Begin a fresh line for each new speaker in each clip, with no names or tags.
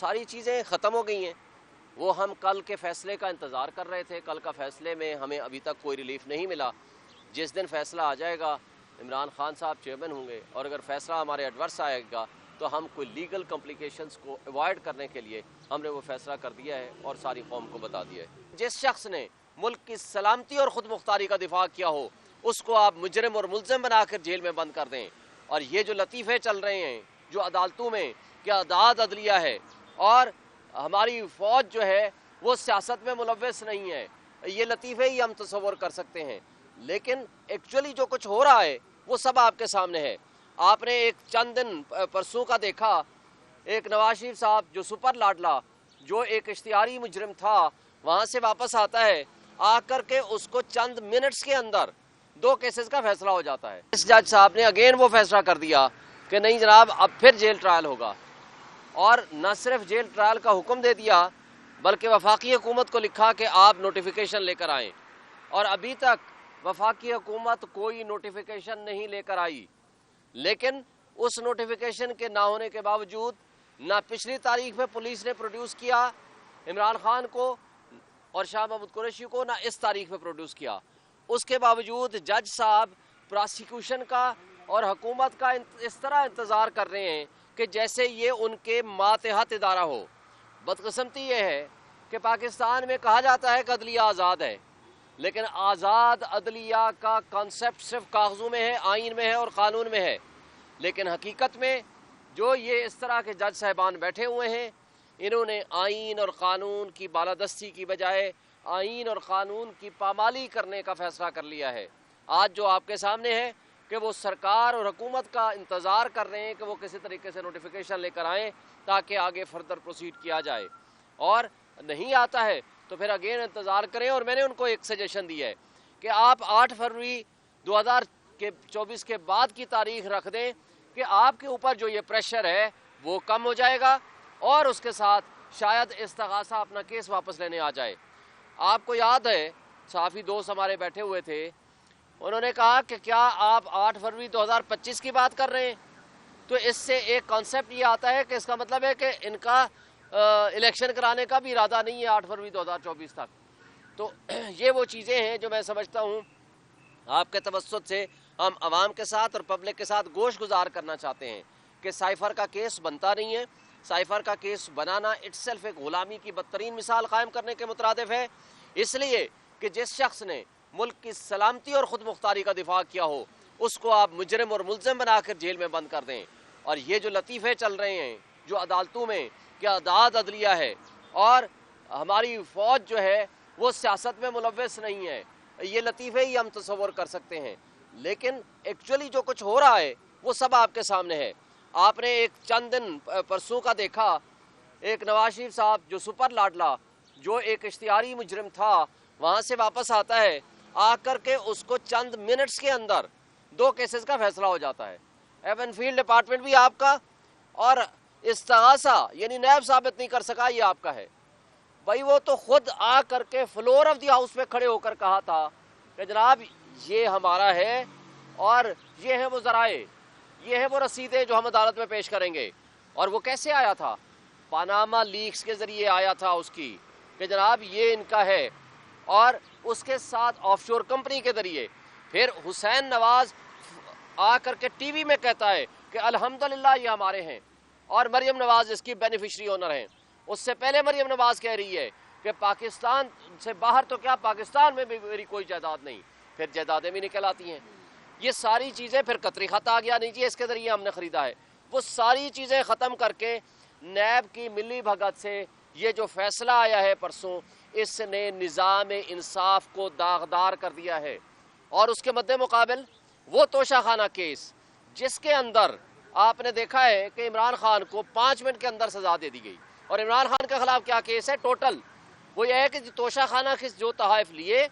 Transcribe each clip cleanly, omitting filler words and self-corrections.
ساری چیزیں ختم ہو گئی ہیں. وہ ہم کل کے فیصلے کا انتظار کر رہے تھے. کل کا فیصلے میں ہمیں ابھی تک کوئی ریلیف نہیں ملا. جس دن فیصلہ آ جائے گا عمران خان صاحب چیئرمین ہوں گے، اور اگر فیصلہ ہمارے ایڈورس آئے گا تو ہم کوئی لیگل کمپلیکیشنز کو ایوائڈ کرنے کے لیے ہم نے وہ فیصلہ کر دیا ہے اور ساری قوم کو بتا دیا ہے. جس شخص نے ملک کی سلامتی اور خود مختاری کا دفاع کیا ہو اس کو آپ مجرم اور ملزم بنا کر جیل میں بند کر دیں. اور یہ جو لطیفے چل رہے ہیں جو عدالتوں میں کہ عدالت عدلیہ ہے اور ہماری فوج جو ہے وہ سیاست میں ملوث نہیں ہے، یہ لطیفے ہی ہم تصور کر سکتے ہیں. لیکن ایکچولی جو کچھ ہو رہا ہے وہ سب آپ کے سامنے ہے. آپ نے ایک چند دن پرسوں کا دیکھا، ایک نواز شریف صاحب جو سپر لاڈلا، جو ایک اشتہاری مجرم تھا، وہاں سے واپس آتا ہے، آ کر کے اس کو چند منٹس کے اندر 2 کیسز کا فیصلہ ہو جاتا ہے. اس جج صاحب نے اگین وہ فیصلہ کر دیا کہ نہیں جناب اب پھر جیل ٹرائل ہوگا، اور نہ صرف جیل ٹرائل کا حکم دے دیا بلکہ وفاقی حکومت کو لکھا کہ آپ نوٹیفیکیشن لے کر آئیں. اور ابھی تک وفاقی حکومت کوئی نوٹیفیکیشن نہیں لے کر آئی. لیکن اس نوٹیفیکیشن کے نہ ہونے کے باوجود نہ پچھلی تاریخ میں پولیس نے پروڈیوس کیا عمران خان کو اور شاہ محمود قریشی کو، نہ اس تاریخ میں پروڈیوس کیا. اس کے باوجود جج صاحب پراسیکیوشن کا اور حکومت کا اس طرح انتظار کر رہے ہیں کہ جیسے یہ ان کے ماتحت ادارہ ہو. بدقسمتی یہ ہے کہ پاکستان میں کہا جاتا ہے کہ عدلیہ آزاد ہے، لیکن آزاد عدلیہ کا کانسیپٹ صرف کاغذوں میں ہے، آئین میں ہے اور قانون میں ہے. لیکن حقیقت میں جو یہ اس طرح کے جج صاحبان بیٹھے ہوئے ہیں، انہوں نے آئین اور قانون کی بالادستی کی بجائے آئین اور قانون کی پامالی کرنے کا فیصلہ کر لیا ہے. آج جو آپ کے سامنے ہے کہ وہ سرکار اور حکومت کا انتظار کر رہے ہیں کہ وہ کسی طریقے سے نوٹیفیکیشن لے کر آئیں تاکہ آگے فردر پروسیڈ کیا جائے، اور نہیں آتا ہے تو پھر اگین انتظار کریں. اور میں نے ان کو ایک سجیشن دی ہے کہ آپ 8 فروری 2024 کے بعد کی تاریخ رکھ دیں کہ آپ کے اوپر جو یہ پریشر ہے وہ کم ہو جائے گا، اور اس کے ساتھ شاید استغاثہ اپنا کیس واپس لینے آ جائے. آپ کو یاد ہے صحافی دوست ہمارے بیٹھے ہوئے تھے، انہوں نے کہا کہ کیا آپ 8 فروری 2025 کی بات کر رہے ہیں؟ تو اس سے ایک کانسیپٹ یہ آتا ہے کہ اس کا مطلب ہے کہ ان کا الیکشن کرانے کا بھی ارادہ نہیں ہے 8 فروری 2024 تک. تو یہ وہ چیزیں ہیں جو میں سمجھتا ہوں آپ کے توسط سے ہم عوام کے ساتھ اور پبلک کے ساتھ گوش گزار کرنا چاہتے ہیں کہ سائفر کا کیس بنتا نہیں ہے. سائفر کا کیس بنانا اٹ سیلف ایک غلامی کی بدترین مثال قائم کرنے کے مترادف ہے، اس لیے کہ جس شخص نے ملک کی سلامتی اور خود مختاری کا دفاع کیا ہو اس کو آپ مجرم اور ملزم بنا کر جیل میں بند کر دیں. اور یہ جو لطیفے چل رہے ہیں جو عدالتوں میں کہ عدالت عدلیہ ہے اور ہماری فوج جو ہے وہ سیاست میں ملوث نہیں ہے، یہ لطیفے ہی ہم تصور کر سکتے ہیں. لیکن ایکچولی جو کچھ ہو رہا ہے وہ سب آپ کے سامنے ہے. آپ نے ایک چند دن پرسوں کا دیکھا، ایک نواز شریف صاحب جو سپر لاڈلا، جو ایک اشتہاری مجرم تھا، وہاں سے واپس آتا ہے، آ کر کے اس کو چند منٹس کے اندر 2 کیسز کا فیصلہ ہو جاتا ہے. ایون فیلڈ ڈپارٹمنٹ بھی آپ کا، اور استغاثہ یعنی نیب ثابت نہیں کر سکا یہ آپ کا ہے. بھائی وہ تو خود آ کر کے فلور آف دی ہاؤس پہ کھڑے ہو کر کہا تھا کہ جناب یہ ہمارا ہے اور یہ ہے وہ ذرائع، یہ ہے وہ رسیدیں جو ہم عدالت میں پیش کریں گے. اور وہ کیسے آیا تھا؟ پاناما لیکس کے ذریعے آیا تھا اس کی کہ جناب یہ ان کا ہے، اور اس کے ساتھ آف شور کمپنی کے ذریعے. پھر حسین نواز آ کر کے ٹی وی میں کہتا ہے کہ الحمدللہ یہ ہمارے ہیں، اور مریم نواز اس کی بینیفیشری اونر ہیں. اس سے پہلے مریم نواز کہہ رہی ہے کہ پاکستان سے باہر تو کیا پاکستان میں بھی میری کوئی جائیداد نہیں. پھر جائیدادیں بھی نکل آتی ہیں. یہ ساری چیزیں، پھر قطری خط آ گیا، نہیں جی اس کے ذریعے ہم نے خریدا ہے. وہ ساری چیزیں ختم کر کے نیب کی ملی بھگت سے یہ جو فیصلہ آیا ہے پرسوں، اس نے نظام انصاف کو داغدار کر دیا ہے. اور اس کے مد مقابل وہ توشہ خانہ کیس جس کے اندر آپ نے دیکھا ہے کہ عمران خان کو 5 منٹ کے اندر سزا دے دی گئی. اور عمران خان کے خلاف کیا کیس ہے ٹوٹل؟ وہ یہ ہے کہ توشہ خانہ کس جو تحائف لیے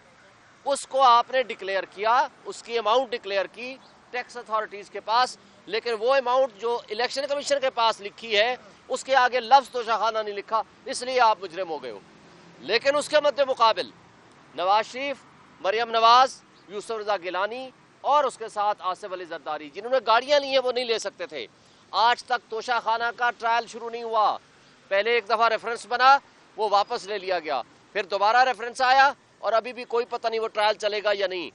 اس کو آپ نے ڈکلیئر کیا، اس کی اماؤنٹ ڈکلیئر کی ٹیکس اتھارٹیز کے پاس، لیکن وہ اماؤنٹ جو الیکشن کمیشن کے پاس لکھی ہے اس کے آگے لفظ توشہ خانہ نہیں لکھا، اس لیے آپ مجرم ہو گئے ہو. لیکن اس کے مد مقابل نواز شریف، مریم نواز، یوسف رضا گیلانی اور اس کے ساتھ آصف علی زرداری جنہوں نے گاڑیاں لی ہیں وہ نہیں لے سکتے تھے. آج تک توشہ خانہ کا ٹرائل شروع نہیں ہوا. پہلے ایک دفعہ ریفرنس بنا, وہ واپس لے لیا گیا, پھر دوبارہ ریفرنس آیا, اور ابھی بھی کوئی پتہ نہیں وہ ٹرائل چلے گا یا نہیں.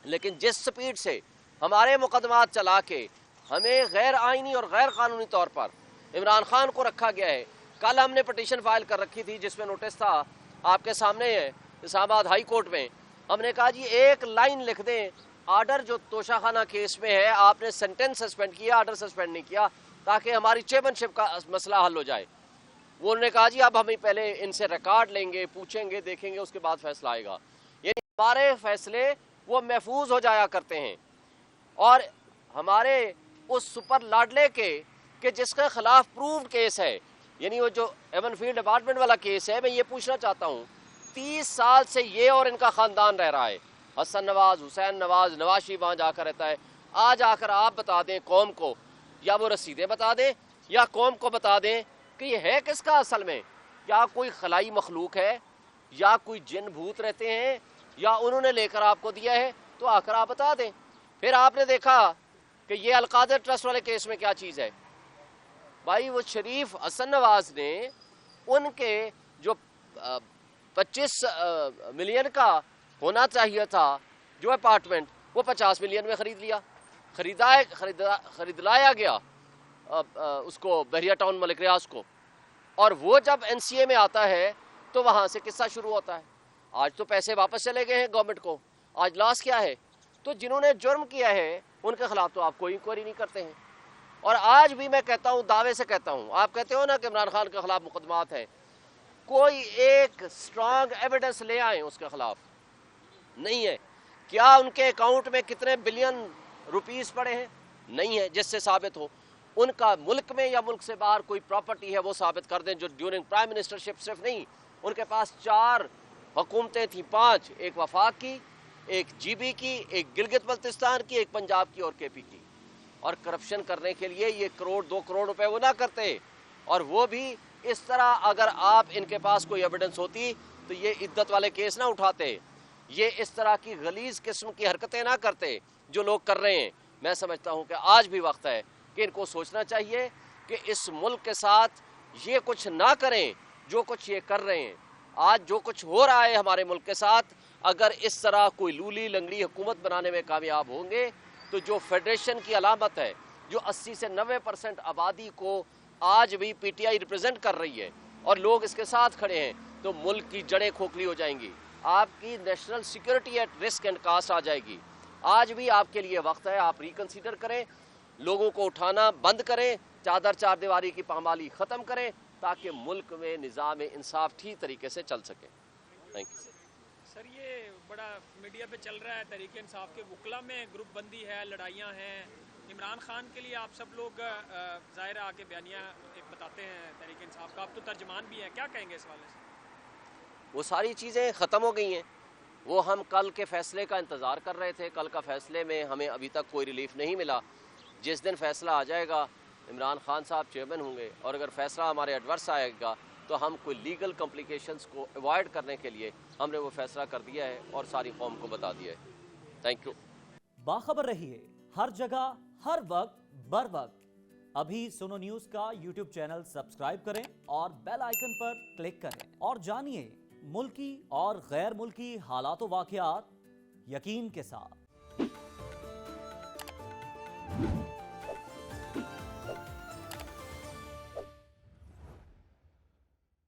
لیکن جس سپیڈ سے ہمارے مقدمات چلا کے ہمیں غیر آئینی اور غیر قانونی طور پر عمران خان کو رکھا گیا ہے. کل ہم نے پٹیشن فائل کر رکھی تھی جس میں نوٹس تھا, آپ کے سامنے ہے, اسلام آباد ہائی کورٹ میں. ہم نے کہا جی ایک لائن لکھ دیں, آرڈر جو توشہ خانہ کیس میں ہے آپ نے سینٹنس سسپینڈ کیا, آرڈر سسپینڈ نہیں کیا, تاکہ ہماری چیئرمین شپ کا مسئلہ حل ہو جائے. وہ انہوں نے کہا جی اب ہمیں پہلے ان سے ریکارڈ لیں گے, پوچھیں گے, دیکھیں گے, اس کے بعد فیصلہ آئے گا. یعنی ہمارے فیصلے وہ محفوظ ہو جایا کرتے ہیں. اور ہمارے اس سپر لاڈلے کے کہ جس کے خلاف پروفڈ کیس ہے, یعنی وہ جو ایون فیلڈ اپارٹمنٹ والا کیس ہے, میں یہ پوچھنا چاہتا ہوں 30 سال سے یہ اور ان کا خاندان رہ رہا ہے, حسن نواز, حسین نواز, نواز شریف وہاں جا کر رہتا ہے. آج آ کر آپ بتا دیں قوم کو, یا وہ رسیدیں بتا دیں یا قوم کو بتا دیں کہ یہ ہے کس کا اصل میں, یا کوئی خلائی مخلوق ہے, یا کوئی جن بھوت رہتے ہیں, یا انہوں نے لے کر آپ کو دیا ہے, تو آ کر آپ بتا دیں. پھر آپ نے دیکھا کہ یہ القادر ٹرسٹ والے کیس میں کیا چیز ہے. بھائی وہ شریف حسن نواز نے ان کے جو 25 ملین کا ہونا چاہیے تھا جو اپارٹمنٹ, وہ 50 ملین میں خرید لیا, خرید لایا گیا اس کو بحریہ ٹاؤن ملک ریاض کو. اور وہ جب این سی اے میں آتا ہے تو وہاں سے قصہ شروع ہوتا ہے. آج تو پیسے واپس چلے گئے ہیں گورنمنٹ کو, آج لاس کیا ہے. تو جنہوں نے جرم کیا ہے ان کے خلاف تو آپ کوئی انکوائری نہیں کرتے ہیں. اور آج بھی میں کہتا ہوں, دعوے سے کہتا ہوں, آپ کہتے ہو نا کہ عمران خان کے خلاف مقدمات ہیں, کوئی ایک سٹرانگ ایویڈنس لے آئیں اس کے خلاف. نہیں ہے. کیا ان کے اکاؤنٹ میں کتنے بلین روپیز پڑے ہیں؟ نہیں ہے. جس سے ثابت ہو ان کا ملک میں یا ملک سے باہر کوئی پراپرٹی ہے وہ ثابت کر دیں. جو ڈیورنگ پرائم منسٹرشپ صرف نہیں, ان کے پاس 4 حکومتیں تھیں, 5, ایک وفاق کی, ایک جی بی کی, ایک گلگت بلتستان کی, ایک پنجاب کی اور کے پی کی. اور کرپشن کرنے کے لیے یہ 1-2 کروڑ روپے وہ نہ کرتے. اور وہ بھی اس طرح, اگر آپ ان کے پاس کوئی ایویڈنس ہوتی تو یہ عدت والے کیس نہ اٹھاتے, یہ اس طرح کی غلیظ قسم کی حرکتیں نہ کرتے جو لوگ کر رہے ہیں. میں سمجھتا ہوں کہ آج بھی وقت ہے کہ ان کو سوچنا چاہیے کہ اس ملک کے ساتھ یہ کچھ نہ کریں جو کچھ یہ کر رہے ہیں. آج جو کچھ ہو رہا ہے ہمارے ملک کے ساتھ, اگر اس طرح کوئی لولی لنگڑی حکومت بنانے میں کامیاب ہوں گے تو جو فیڈریشن کی علامت ہے, جو 80 سے 90% آبادی کو آج بھی پی ٹی آئی ریپرزینٹ کر رہی ہے اور لوگ اس کے ساتھ کھڑے ہیں, تو ملک کی جڑیں کھوکھلی ہو جائیں گی, آپ کی national security at risk and cost آ جائے گی. آج بھی آپ کے لیے وقت ہے, آپ ریکنسیڈر کریں, لوگوں کو اٹھانا بند کریں, چار دیواری کی پامالی ختم کریں, تاکہ ملک میں نظام انصاف ٹھیک طریقے سے چل سکے. Thank you.
سر یہ بڑا میڈیا پہ چل رہا ہے, تحریک انصاف کے وکلا میں گروپ بندی ہے, لڑائیاں ہیں. عمران خان کے لیے آپ سب لوگ ظاہر آ کے بیانیہ ایک بتاتے ہیں تحریک انصاف کا, آپ تو ترجمان بھی ہیں, کیا کہیں گے اس حوالے سے؟
وہ ساری چیزیں ختم ہو گئی ہیں. وہ ہم کل کے فیصلے کا انتظار کر رہے تھے. کل کا فیصلے میں ہمیں ابھی تک کوئی ریلیف نہیں ملا. جس دن فیصلہ آ جائے گا عمران خان صاحب چیئرمین ہوں گے, اور اگر فیصلہ ہمارے ایڈورس آئے گا تو ہم کوئی لیگل کمپلیکیشنز کو ایوائڈ کرنے کے لیے ہم نے وہ فیصلہ کر دیا ہے اور ساری قوم کو بتا دیا ہے. Thank you.
باخبر رہیے ہر جگہ ہر وقت بر وقت. ابھی سنو نیوز کا یوٹیوب چینل سبسکرائب کریں اور بیل آئیکن پر کلک کریں, اور جانیے ملکی اور غیر ملکی حالات و واقعات یقین کے ساتھ.